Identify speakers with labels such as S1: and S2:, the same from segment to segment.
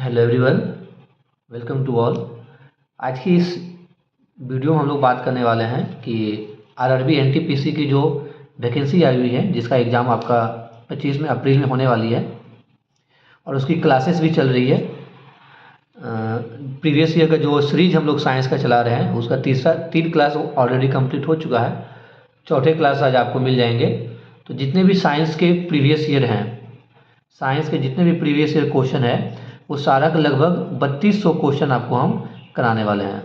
S1: Hello everyone, welcome to all. आज की इस वीडियो में हम लोग बात करने वाले हैं कि आरआरबी एनटीपीसी की जो वैकेंसी आई हुई है, जिसका एग्ज़ाम आपका 25 में अप्रैल में होने वाली है और उसकी क्लासेस भी चल रही है। प्रीवियस ईयर का जो सीरीज हम लोग साइंस का चला रहे हैं उसका 3 क्लास ऑलरेडी कंप्लीट हो चुका है। चौथे क्लास आज आपको मिल जाएंगे। तो जितने भी साइंस के प्रीवियस ईयर हैं, साइंस के जितने भी प्रीवियस ईयर क्वेश्चन है वो सारा का लगभग 3200 क्वेश्चन आपको हम कराने वाले हैं।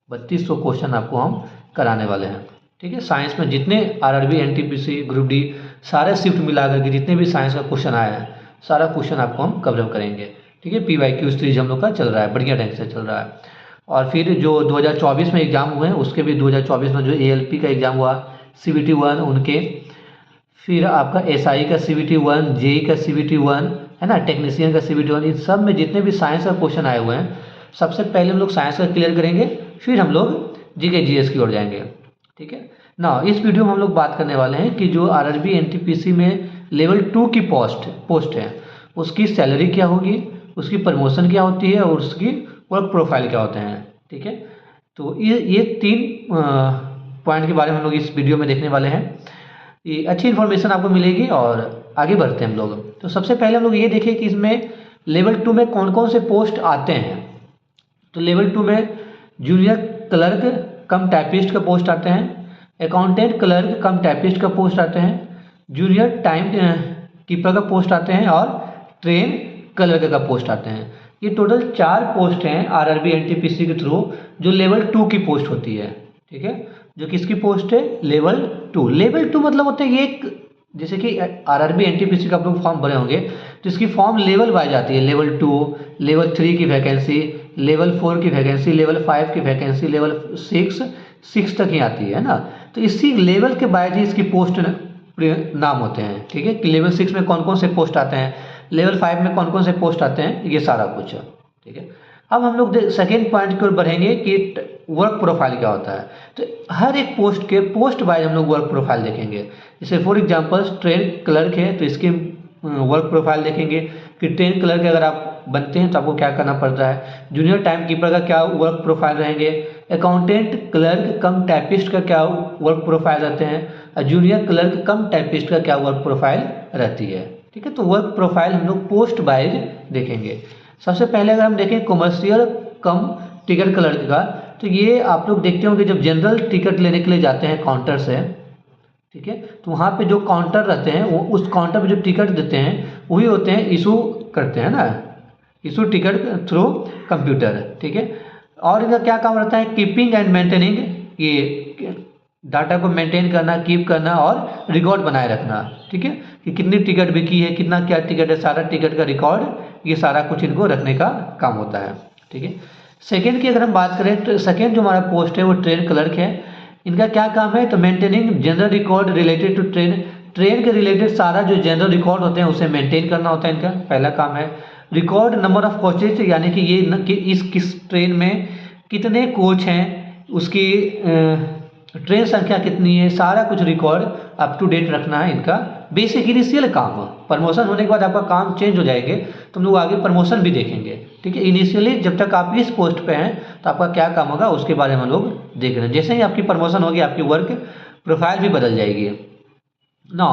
S1: 3200 क्वेश्चन आपको हम कराने वाले हैं। ठीक है, साइंस में जितने आरआरबी एनटीपीसी ग्रुप डी सारे शिफ्ट मिला करके जितने भी साइंस का क्वेश्चन आया है सारा क्वेश्चन आपको हम कवर करेंगे। ठीक है, PYQ सीरीज हम लोग का चल रहा है, बढ़िया ढंग से चल रहा है। और फिर जो 2024 में एग्ज़ाम हुए हैं उसके भी 2024 में जो ALP का एग्ज़ाम हुआ, CBT 1 उनके, फिर आपका SI का CBT 1, JEE का CBT 1 है ना, टेक्नीशियन का CBT 1, इन सब में जितने भी साइंस का क्वेश्चन आए हुए हैं सबसे पहले हम लोग साइंस का क्लियर करेंगे, फिर हम लोग GK GS की ओर जाएंगे। ठीक है ना, इस वीडियो में हम लोग बात करने वाले हैं कि जो आरआरबी एनटीपीसी में लेवल 2 की पोस्ट है उसकी सैलरी क्या होगी, उसकी प्रमोशन क्या होती है और उसकी वर्क प्रोफाइल क्या होते हैं। ठीक है, तो ये 3 पॉइंट के बारे में हम लोग इस वीडियो में देखने वाले हैं। ये अच्छी इन्फॉर्मेशन आपको मिलेगी और आगे बढ़ते हैं हम लोग। तो सबसे पहले हम लोग ये देखें कि इसमें लेवल 2 में कौन कौन से पोस्ट आते हैं। तो लेवल 2 में जूनियर क्लर्क कम टाइपिस्ट का पोस्ट आते हैं, अकाउंटेंट क्लर्क कम टाइपिस्ट का पोस्ट आते हैं, जूनियर टाइम कीपर का पोस्ट आते हैं और ट्रेन क्लर्क का पोस्ट आते हैं। ये टोटल 4 पोस्ट हैं आरआरबी एनटीपीसी के थ्रू जो लेवल 2 की पोस्ट होती है। ठीक है, जो किसकी पोस्ट है, लेवल 2। लेवल 2 मतलब होता है ये एक, जैसे कि आरआरबी एनटीपीसी का आप लोग फॉर्म भरे होंगे तो इसकी फॉर्म लेवल वाइज आती है। लेवल 2, लेवल 3 की वैकेंसी, लेवल 4 की वैकेंसी, लेवल 5 की वैकेंसी, लेवल 6 तक ही आती है ना। तो इसी लेवल के वाइज ही इसकी पोस्ट नाम होते हैं। ठीक है, कि लेवल 6 में कौन कौन से पोस्ट आते हैं, लेवल 5 में कौन कौन से पोस्ट आते हैं, ये सारा कुछ। ठीक है, अब हम लोग सेकेंड पॉइंट की ओर बढ़ेंगे कि वर्क प्रोफाइल क्या होता है। तो हर एक पोस्ट के पोस्ट वाइज हम लोग वर्क प्रोफाइल देखेंगे। जैसे फॉर एग्जांपल ट्रेन क्लर्क है तो इसकी वर्क प्रोफाइल देखेंगे कि ट्रेन क्लर्क अगर आप बनते हैं तो आपको क्या करना पड़ता है, जूनियर टाइम कीपर का क्या वर्क प्रोफाइल रहेंगे, अकाउंटेंट क्लर्क कम टाइपिस्ट का क्या वर्क प्रोफाइल रहते हैं, और जूनियर क्लर्क कम टाइपिस्ट का क्या वर्क प्रोफाइल रहती है। ठीक है, तो वर्क प्रोफाइल हम लोग पोस्ट वाइज देखेंगे। सबसे पहले अगर हम देखें कमर्शियल कम टिकट क्लर्क का, तो ये आप लोग देखते होंगे जब जनरल टिकट लेने के लिए जाते हैं काउंटर से, ठीक है, तो वहाँ पे जो काउंटर रहते हैं वो उस काउंटर पे जो टिकट देते हैं वही होते हैं इशू करते हैं ना, इशू टिकट थ्रू कंप्यूटर। ठीक है, और इनका क्या काम रहता है, कीपिंग एंड मेंटेनिंग, ये डाटा को मेंटेन करना, कीप करना और रिकॉर्ड बनाए रखना। ठीक है, कि कितनी टिकट बिकी है, कितना क्या टिकट है, सारा टिकट का रिकॉर्ड, ये सारा कुछ इनको रखने का काम होता है। ठीक है, सेकेंड की अगर हम बात करें तो सेकेंड जो हमारा पोस्ट है वो ट्रेन क्लर्क है। इनका क्या काम है, तो maintaining general record related to train के रिलेटेड सारा जो जनरल रिकॉर्ड होते हैं उसे मेंटेन करना होता है, इनका पहला काम है। रिकॉर्ड नंबर ऑफ कोचेज, यानी कि ये कि इस किस ट्रेन में कितने कोच हैं, उसकी ट्रेन संख्या कितनी है, सारा कुछ रिकॉर्ड अप टू डेट रखना है इनका बेसिक इनिशियल काम। प्रमोशन होने के बाद आपका काम चेंज हो जाएंगे तो हम लोग आगे प्रमोशन भी देखेंगे। ठीक है, इनिशियली जब तक आप इस पोस्ट पे हैं तो आपका क्या काम होगा उसके बारे में हम लोग देख रहे हैं। जैसे ही आपकी प्रमोशन होगी आपकी वर्क प्रोफाइल भी बदल जाएगी ना।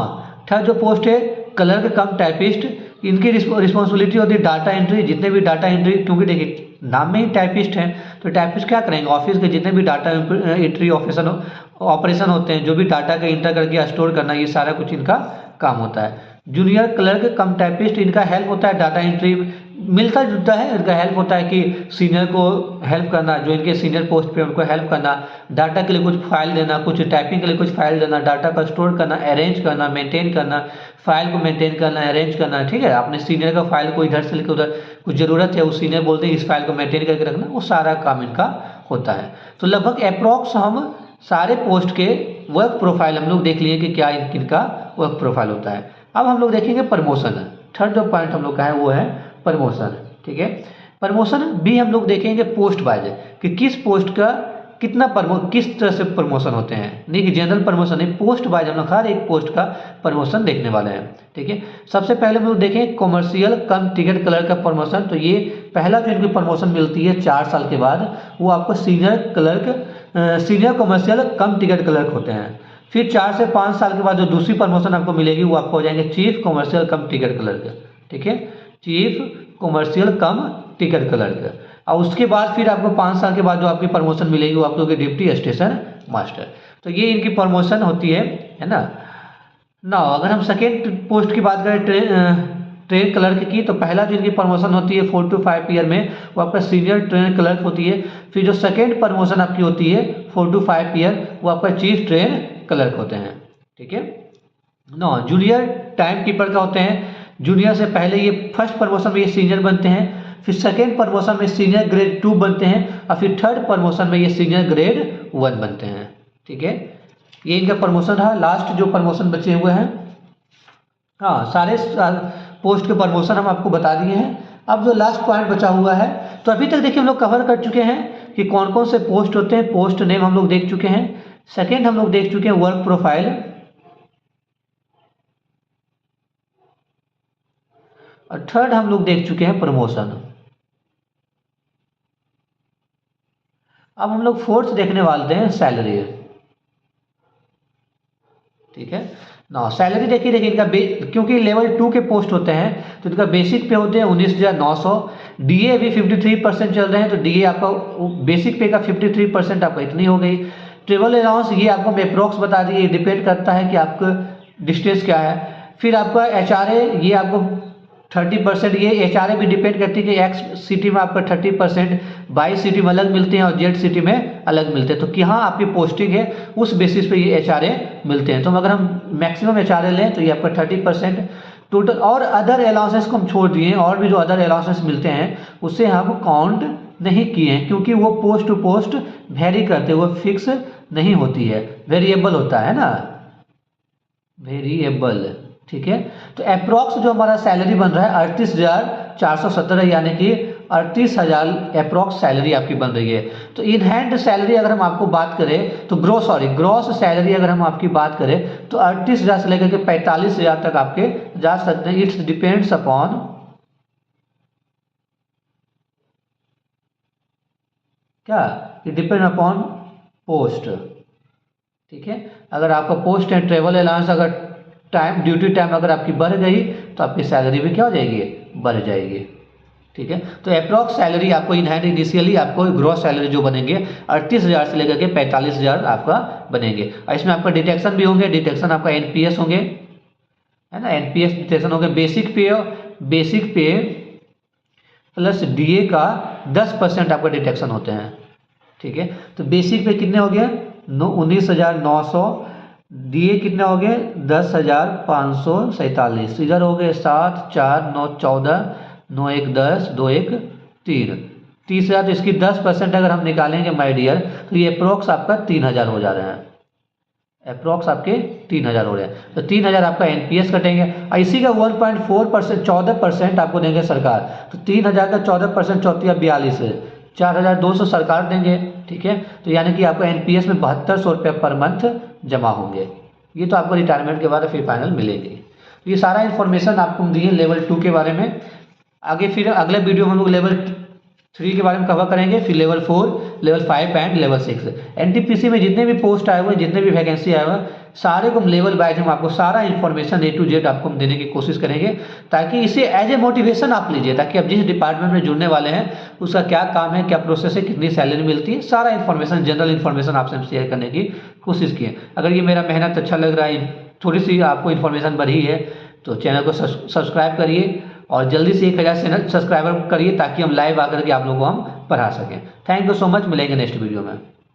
S1: थर्ड जो पोस्ट है क्लर्क कम टाइपिस्ट, इनकी रिस्पॉन्सिबिलिटी होती है डाटा एंट्री, जितने भी डाटा एंट्री, क्योंकि देखिए नाम में ही टाइपिस्ट हैं तो टाइपिस्ट क्या करेंगे, ऑफिस के जितने भी डाटा एंट्री ऑपरेशन होते हैं, जो भी डाटा का इंटर करके स्टोर करना, ये सारा कुछ इनका काम होता है। जूनियर क्लर्क कम टाइपिस्ट, इनका हेल्प होता है डाटा एंट्री, मिलता जुलता है, इनका हेल्प होता है कि सीनियर को हेल्प करना, जो इनके सीनियर पोस्ट पे उनको हेल्प करना, डाटा के लिए कुछ फाइल देना, कुछ टाइपिंग के लिए कुछ फाइल देना, डाटा का स्टोर करना, अरेंज करना, मेंटेन करना, फाइल को मेंटेन करना, अरेंज करना। ठीक है, अपने सीनियर का फाइल को इधर से लेकर उधर कुछ ज़रूरत है उस सीनियर बोलते हैं इस फाइल को मेंटेन करके रखना, वो सारा काम इनका होता है। तो लगभग अप्रॉक्स हम सारे पोस्ट के वर्क प्रोफाइल हम लोग देख लिए कि क्या इनका वर्क प्रोफाइल होता है। अब हम लोग देखेंगे प्रमोशन। थर्ड जो पॉइंट हम लोग का है वो है प्रमोशन। ठीक है, प्रमोशन भी हम लोग देखेंगे पोस्ट वाइज कि किस पोस्ट का कितना किस तरह से प्रमोशन होते हैं, नहीं कि जनरल प्रमोशन नहीं, पोस्ट वाइज हम लोग हर एक पोस्ट का प्रमोशन देखने वाले हैं। ठीक है, सबसे पहले हम लोग देखें कॉमर्शियल कम टिकट क्लर्क का प्रमोशन। तो ये पहला जो इनकी प्रमोशन मिलती है 4 साल के बाद, वो आपको सीनियर कॉमर्शियल कम टिकट क्लर्क होते हैं। फिर 4 से 5 साल के बाद जो दूसरी प्रमोशन आपको मिलेगी वो आपको हो जाएंगे चीफ कॉमर्शियल कम टिकट क्लर्क। ठीक है, चीफ कॉमर्शियल कम टिकट क्लर्क। और उसके बाद फिर आपको 5 साल के बाद जो आपकी प्रमोशन मिलेगी वो आप लोग डिप्टी स्टेशन मास्टर। तो ये इनकी प्रमोशन होती है ना। अगर हम सेकेंड पोस्ट की बात करें ट्रेन क्लर्क की, तो पहला जो इनकी प्रमोशन होती है 4 to 5 ईयर में वो आपका सीनियर ट्रेन क्लर्क होती है। फिर जो सेकेंड प्रमोशन आपकी होती है 4 to 5 ईयर वो आपका चीफ ट्रेन क्लर्क होते हैं। ठीक है, जूनियर टाइम कीपर का होते हैं। जूनियर से पहले ये फर्स्ट प्रमोशन में ये सीनियर बनते हैं, फिर सेकेंड प्रमोशन में सीनियर ग्रेड 2 बनते हैं, और फिर थर्ड प्रमोशन में ये सीनियर ग्रेड 1 बनते हैं। ठीक है, ये इनका प्रमोशन है। लास्ट जो प्रमोशन बचे हुए हैं, सारे पोस्ट के प्रमोशन हम आपको बता दिए हैं। अब जो लास्ट पॉइंट बचा हुआ है, तो अभी तक देखिए हम लोग कवर कर चुके हैं कि कौन कौन से पोस्ट होते हैं। पोस्ट नेम हम लोग देख चुके हैं, सेकेंड हम लोग देख चुके हैं वर्क प्रोफाइल, और थर्ड हम लोग देख चुके हैं प्रमोशन। अब हम लोग फोर्थ देखने वाले हैं सैलरी। ठीक है सैलरी देखिए इनका क्योंकि लेवल 2 के पोस्ट होते हैं तो इनका बेसिक पे होते हैं 19,900। डीए भी 53% चल रहे हैं, तो डीए आपका बेसिक पे का 53% आपका इतनी हो गई। ट्रेवल अलाउंस ये आपको मैं अप्रोक्स बता दिए, डिपेंड करता है कि आपका डिस्टेंस क्या है। फिर आपका एचआरए ये आपको 30%, ये एचआरए भी डिपेंड करती है कि एक्स सिटी में आपका 30%, वाई सिटी में अलग मिलते हैं और जेड सिटी में अलग मिलते हैं। तो कहाँ आपकी पोस्टिंग है उस बेसिस पे ये एचआरए मिलते हैं। तो अगर हम मैक्सिमम एचआरए लें तो ये आपका 30% टोटल। और अदर अलाउंसेस को हम छोड़ दिए हैं, और भी जो अदर अलाउंसेस मिलते हैं उससे हम काउंट नहीं किए हैं, क्योंकि वो पोस्ट टू पोस्ट वेरी करते हैं, वो फिक्स नहीं होती है, वेरिएबल होता है ना, वेरिएबल। ठीक है, तो अप्रॉक्स जो हमारा सैलरी बन रहा है 38,417, यानी कि 38,000 अप्रॉक्स सैलरी आपकी बन रही है। तो इन हैंड सैलरी अगर हम आपको बात करें तो ग्रॉस सैलरी अगर हम आपकी बात करें तो 38,000 से लेकर के 45,000 तक आपके जा सकते हैं। इट्स डिपेंड्स अपॉन क्या, इट डिपेंड अपॉन पोस्ट। ठीक है, अगर आपका पोस्ट है ट्रेवल अलाउंस, अगर ड्यूटी टाइम अगर आपकी बढ़ गई तो आपकी सैलरी भी क्या हो जाएगी, बढ़ जाएगी। ठीक है, तो अप्रॉक्स सैलरी आपको इन हैंड इनिशियली आपको ग्रॉस सैलरी जो बनेंगे 38,000 से लेकर के 45,000 आपका बनेंगे। और इसमें आपका डिटेक्शन भी होंगे, डिटेक्शन आपका एनपीएस होंगे, है ना, एनपीएस डिटेक्शन होंगे। बेसिक पे प्लस डीए का 10% आपका डिटेक्शन होते हैं। ठीक है, तो बेसिक पे कितने हो गए 19,900, डीए कितने हो गए 10,547, इधर हो गए 7, 4, 9, 14, 9, 1, 10, 2, 1, 3, 30,000। तो इसकी 10% अगर हम निकालेंगे माय डियर तो ये अप्रोक्स आपका 3,000 हो जा रहे हैं, अप्रोक्स आपके 3,000 हो रहे हैं। तो 3,000 आपका एनपीएस कटेंगे, और इसी का 1.4% 14% आपको देंगे सरकार। तो 3,000 का 14% 42 है, 4,200 सरकार देंगे। ठीक है, तो यानी कि आपको एनपीएस में 7200 रुपये पर मंथ जमा होंगे। ये तो आपको रिटायरमेंट के बाद फिर फाइनल मिलेंगे। तो ये सारा इन्फॉर्मेशन आपको दिए लेवल 2 के बारे में। आगे फिर अगले वीडियो में हम लोग लेवल 3 के बारे में कवर करेंगे, फिर level 4, level 5 and level 6। NTPC में जितने भी पोस्ट आए हुए हैं, जितने भी वैकेंसी आए हुए हैं, सारे को हम लेवल वाइज हम आपको सारा इन्फॉर्मेशन A to Z आपको हम देने की कोशिश करेंगे, ताकि इसे एज ए मोटिवेशन आप लीजिए, ताकि आप जिस डिपार्टमेंट में जुड़ने वाले हैं उसका क्या काम है, क्या प्रोसेस है, कितनी सैलरी मिलती है, सारा इन्फॉर्मेशन जनरल इन्फॉर्मेशन आपसे हम शेयर करने की कोशिश किए। अगर ये मेरा मेहनत अच्छा लग रहा है, थोड़ी सी आपको इन्फॉर्मेशन बढ़ी है, तो चैनल को सब्सक्राइब करिए और जल्दी से 1,000 सब्सक्राइबर करिए, ताकि हम लाइव आकर के आप लोगों को हम पढ़ा सकें। थैंक यू सो मच, मिलेंगे नेक्स्ट वीडियो में।